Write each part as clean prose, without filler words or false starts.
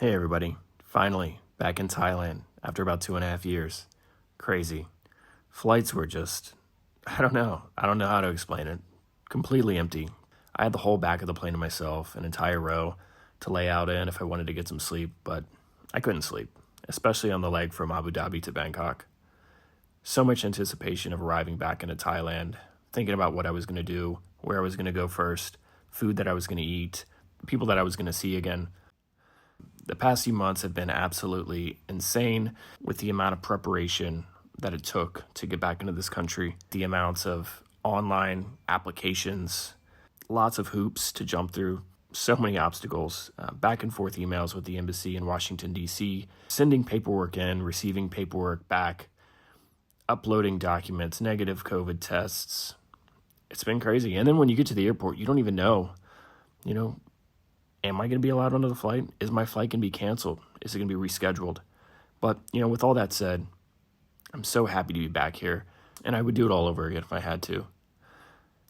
Hey everybody, finally back in Thailand after about 2.5 years. Crazy. Flights were just, I don't know how to explain it. Completely empty. I had the whole back of the plane to myself, an entire row to lay out in if I wanted to get some sleep, but I couldn't sleep, especially on the leg from Abu Dhabi to Bangkok. So much anticipation of arriving back into Thailand, thinking about what I was going to do, where I was going to go first, food that I was going to eat, people that I was going to see again. The past few months have been absolutely insane with the amount of preparation that it took to get back into this country, the amounts of online applications, lots of hoops to jump through, so many obstacles, back and forth emails with the embassy in Washington, D.C., sending paperwork in, receiving paperwork back, uploading documents, negative COVID tests. It's been crazy. And then when you get to the airport, you don't even know, am I going to be allowed onto the flight? Is my flight going to be canceled? Is it going to be rescheduled? But, with all that said, I'm so happy to be back here, and I would do it all over again if I had to.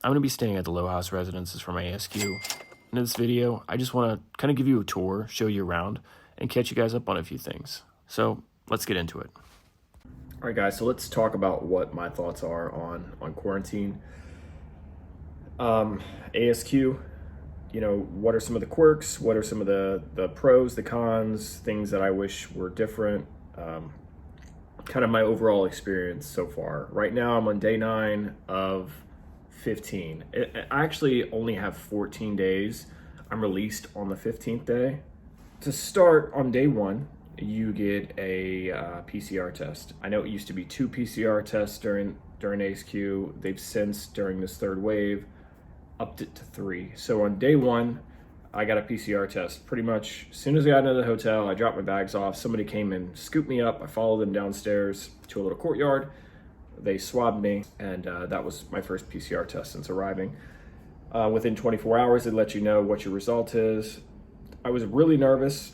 I'm going to be staying at the Lohas Residences from ASQ. In this video, I just want to kind of give you a tour, show you around, and catch you guys up on a few things. So let's get into it. All right, guys, so let's talk about what my thoughts are on quarantine. ASQ. What are some of the quirks? What are some of the pros, the cons, things that I wish were different? Kind of my overall experience so far. Right now, I'm on day 9 of 15. I actually only have 14 days. I'm released on the 15th day. To start, on day 1, you get a PCR test. I know it used to be 2 PCR tests during ASQ. They've since, during this third wave, upped it to 3. So on day 1, I got a PCR test. Pretty much as soon as I got into the hotel, I dropped my bags off. Somebody came and scooped me up. I followed them downstairs to a little courtyard. They swabbed me, and that was my first PCR test since arriving. Within 24 hours, they let you know what your result is. I was really nervous.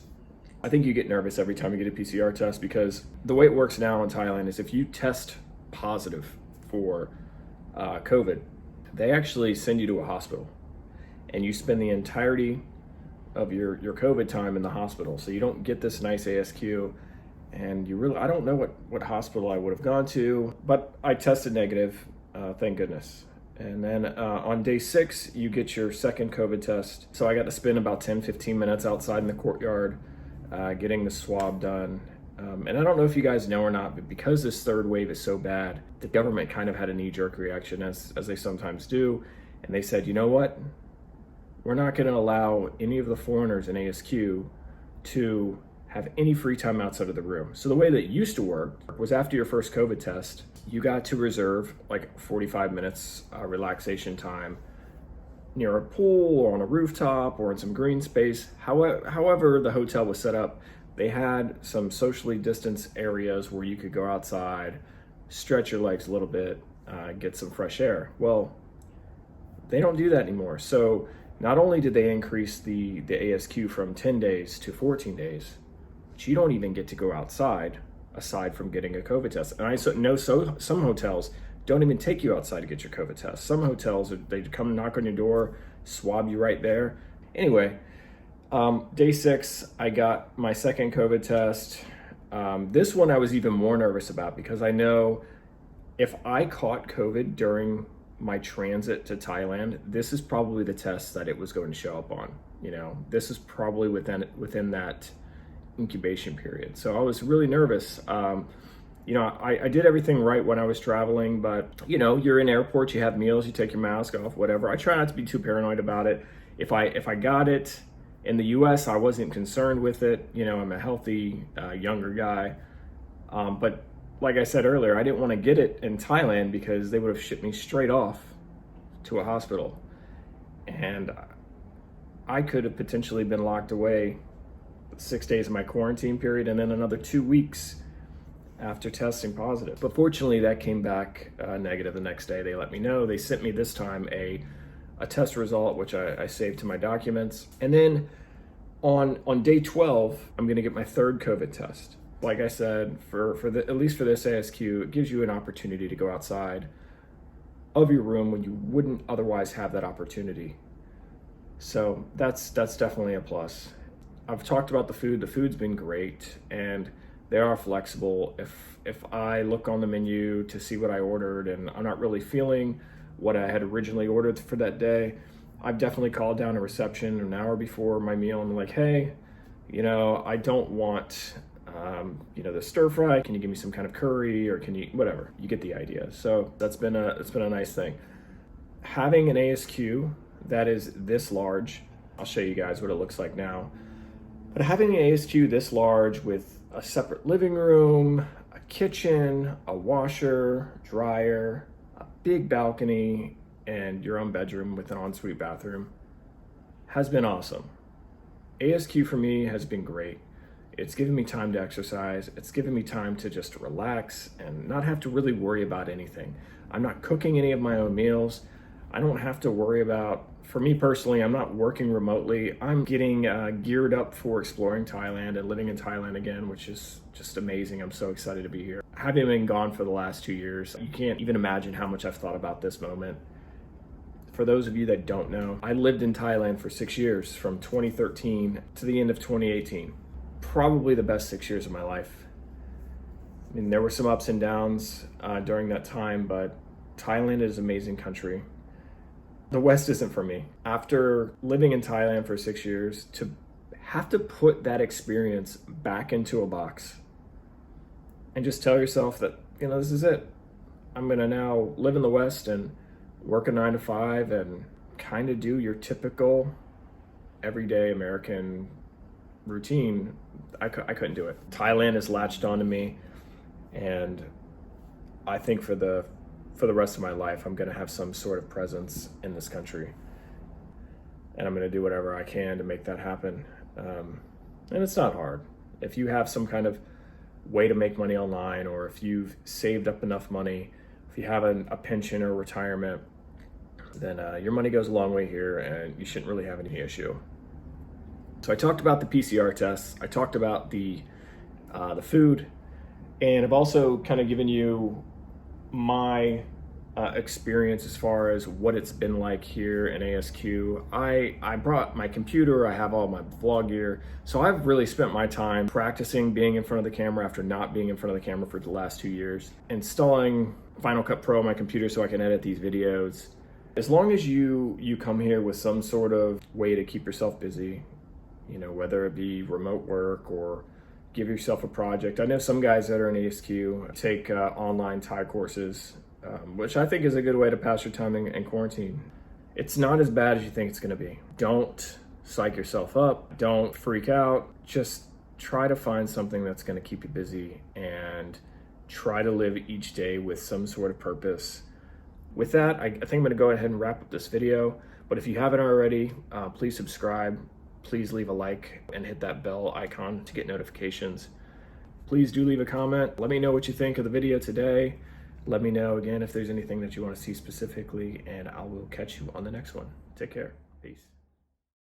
I think you get nervous every time you get a PCR test because the way it works now in Thailand is if you test positive for COVID, they actually send you to a hospital and you spend the entirety of your COVID time in the hospital. So you don't get this nice ASQ, and I don't know what hospital I would have gone to, but I tested negative, thank goodness. And then on day 6, you get your second COVID test. So I got to spend about 10-15 minutes outside in the courtyard getting the swab done. And I don't know if you guys know or not, but because this third wave is so bad, the government kind of had a knee-jerk reaction, as they sometimes do. And they said, you know what? We're not going to allow any of the foreigners in ASQ to have any free time outside of the room. So the way that it used to work was after your first COVID test, you got to reserve like 45 minutes relaxation time near a pool or on a rooftop or in some green space. However the hotel was set up, they had some socially distanced areas where you could go outside, stretch your legs a little bit, get some fresh air. Well, they don't do that anymore. So not only did they increase the ASQ from 10 days to 14 days, but you don't even get to go outside aside from getting a COVID test. And I know some hotels don't even take you outside to get your COVID test. Some hotels, they come knock on your door, swab you right there. Anyway, day 6, I got my second COVID test. This one I was even more nervous about because I know if I caught COVID during my transit to Thailand, this is probably the test that it was going to show up on. This is probably within that incubation period. So I was really nervous. I did everything right when I was traveling, but you're in airports, you have meals, you take your mask off, whatever. I try not to be too paranoid about it. If I got it in the US, I wasn't concerned with it. I'm a healthy, younger guy. But like I said earlier, I didn't want to get it in Thailand because they would have shipped me straight off to a hospital. And I could have potentially been locked away 6 days of my quarantine period and then another 2 weeks after testing positive. But fortunately, that came back negative the next day. They let me know. They sent me this time a test result, which I saved to my documents. And then on day 12, I'm going to get my third COVID test. Like I said, at least for this ASQ, it gives you an opportunity to go outside of your room when you wouldn't otherwise have that opportunity. So that's definitely a plus. I've talked about the food. The food's been great, and they are flexible. If I look on the menu to see what I ordered and I'm not really feeling what I had originally ordered for that day, I've definitely called down a reception an hour before my meal and I'm like, hey, I don't want, the stir fry. Can you give me some kind of curry, or can you, whatever? You get the idea. So it's been a nice thing. Having an ASQ that is this large, I'll show you guys what it looks like now. But having an ASQ this large with a separate living room, a kitchen, a washer, dryer, a big balcony, and your own bedroom with an ensuite bathroom has been awesome. ASQ for me has been great. It's given me time to exercise. It's given me time to just relax and not have to really worry about anything. I'm not cooking any of my own meals. I don't have to worry about, for me personally, I'm not working remotely. I'm getting geared up for exploring Thailand and living in Thailand again, which is just amazing. I'm so excited to be here. Having been gone for the last 2 years, you can't even imagine how much I've thought about this moment. For those of you that don't know, I lived in Thailand for 6 years, from 2013 to the end of 2018. Probably the best 6 years of my life. I mean, there were some ups and downs during that time, but Thailand is an amazing country. The West isn't for me. After living in Thailand for 6 years, to have to put that experience back into a box and just tell yourself that, this is it. I'm gonna now live in the West and work a 9 to 5 and kind of do your typical everyday American routine. I couldn't do it. Thailand has latched onto me, and I think for the rest of my life, I'm going to have some sort of presence in this country, and I'm going to do whatever I can to make that happen. And it's not hard. If you have some kind of way to make money online, or if you've saved up enough money, if you have a pension or retirement, then your money goes a long way here, and you shouldn't really have any issue. So I talked about the PCR tests. I talked about the food, and I've also kind of given you my experience as far as what it's been like here in ASQ. I brought my computer. I have all my vlog gear. So I've really spent my time practicing being in front of the camera after not being in front of the camera for the last 2 years. Installing Final Cut Pro on my computer so I can edit these videos. As long as you come here with some sort of way to keep yourself busy, whether it be remote work or give yourself a project. I know some guys that are in ASQ take online Thai courses, which I think is a good way to pass your time in quarantine. It's not as bad as you think it's gonna be. Don't psych yourself up. Don't freak out. Just try to find something that's gonna keep you busy and try to live each day with some sort of purpose. With that, I think I'm gonna go ahead and wrap up this video. But if you haven't already, please subscribe. Please leave a like and hit that bell icon to get notifications. Please do leave a comment. Let me know what you think of the video today. Let me know again if there's anything that you want to see specifically, and I will catch you on the next one. Take care. Peace.